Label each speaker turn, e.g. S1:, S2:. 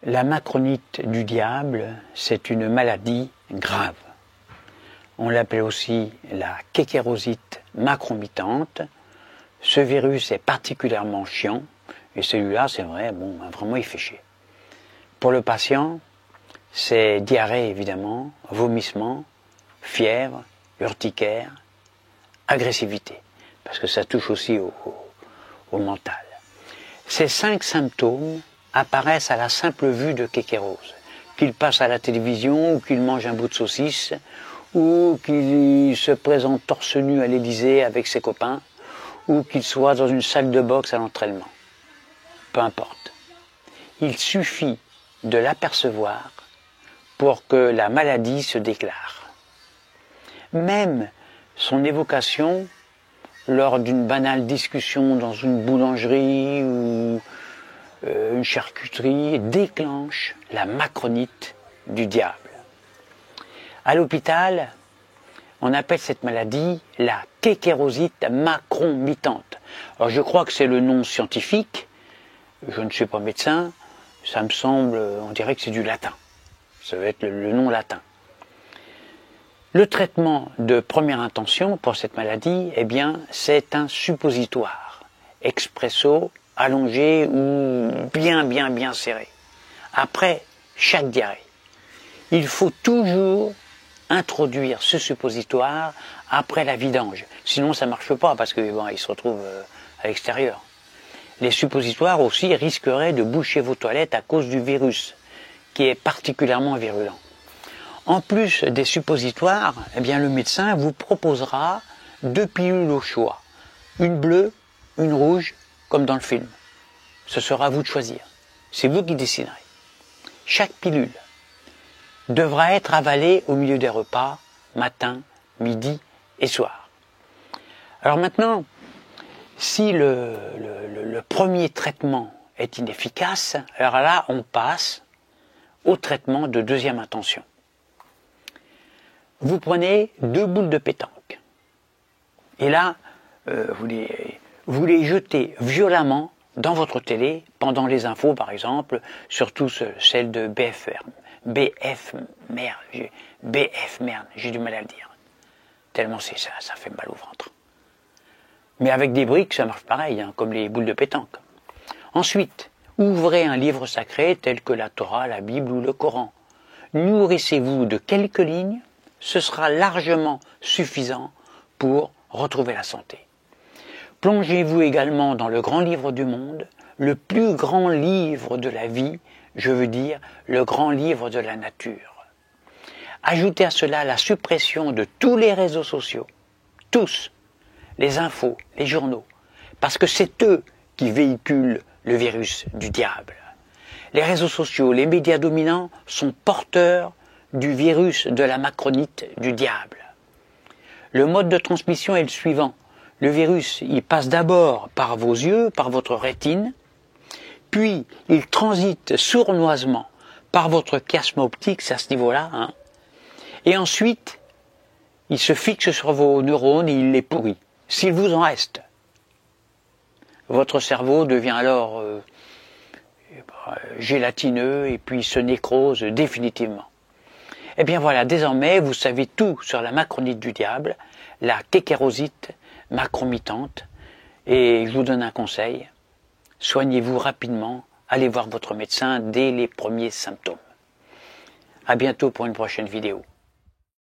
S1: La macronite du diable, c'est une maladie grave. On l'appelle aussi la kékérosite macromitante. Ce virus est particulièrement chiant, et celui-là, c'est vrai, bon, vraiment il fait chier. Pour le patient, c'est diarrhée évidemment, vomissement, fièvre, urticaire, agressivité, parce que ça touche aussi au mental. Ces 5 symptômes apparaissent à la simple vue de kékérose. Qu'il passe à la télévision, ou qu'il mange un bout de saucisse, ou qu'il se présente torse nu à l'Élysée avec ses copains, ou qu'il soit dans une salle de boxe à l'entraînement. Peu importe. Il suffit de l'apercevoir pour que la maladie se déclare. Même son évocation lors d'une banale discussion dans une boulangerie ou une charcuterie déclenche la macronite du diable. À l'hôpital, on appelle cette maladie la kékérosite macromitante. Alors je crois que c'est le nom scientifique, je ne suis pas médecin, ça me semble, on dirait que c'est du latin. Ça va être le nom latin. Le traitement de première intention pour cette maladie, eh bien, c'est un suppositoire, expresso, allongé ou bien serré. Après chaque diarrhée, il faut toujours introduire ce suppositoire après la vidange. Sinon, ça ne marche pas parce que bon, il se retrouve à l'extérieur. Les suppositoires aussi risqueraient de boucher vos toilettes à cause du virus, qui est particulièrement virulent. En plus des suppositoires, eh bien, le médecin vous proposera 2 pilules au choix. Une bleue, une rouge, comme dans le film. Ce sera à vous de choisir. C'est vous qui déciderez. Chaque pilule devra être avalée au milieu des repas, matin, midi et soir. Alors maintenant, si le premier traitement est inefficace, alors là, on passe au traitement de deuxième intention. Vous prenez 2 boules de pétanque. Et là, vous les jetez violemment dans votre télé, pendant les infos par exemple, surtout celle de BF, merde, j'ai du mal à le dire. Tellement c'est ça fait mal au ventre. Mais avec des briques, ça marche pareil, hein, comme les boules de pétanque. Ensuite, ouvrez un livre sacré tel que la Torah, la Bible ou le Coran. Nourrissez-vous de quelques lignes, ce sera largement suffisant pour retrouver la santé. Plongez-vous également dans le grand livre du monde, le plus grand livre de la vie, je veux dire le grand livre de la nature. Ajoutez à cela la suppression de tous les réseaux sociaux, tous, les infos, les journaux, parce que c'est eux qui véhiculent le virus du diable. Les réseaux sociaux, les médias dominants sont porteurs du virus de la macronite du diable. Le mode de transmission est le suivant. Le virus, il passe d'abord par vos yeux, par votre rétine, puis il transite sournoisement par votre chiasme optique, c'est à ce niveau-là, hein, et ensuite, il se fixe sur vos neurones et il les pourrit. S'il vous en reste, votre cerveau devient alors gélatineux et puis se nécrose définitivement. Eh bien voilà, désormais, vous savez tout sur la macronite du diable, la kékérosite macromitante, et je vous donne un conseil, soignez-vous rapidement, allez voir votre médecin dès les premiers symptômes. À bientôt pour une prochaine vidéo.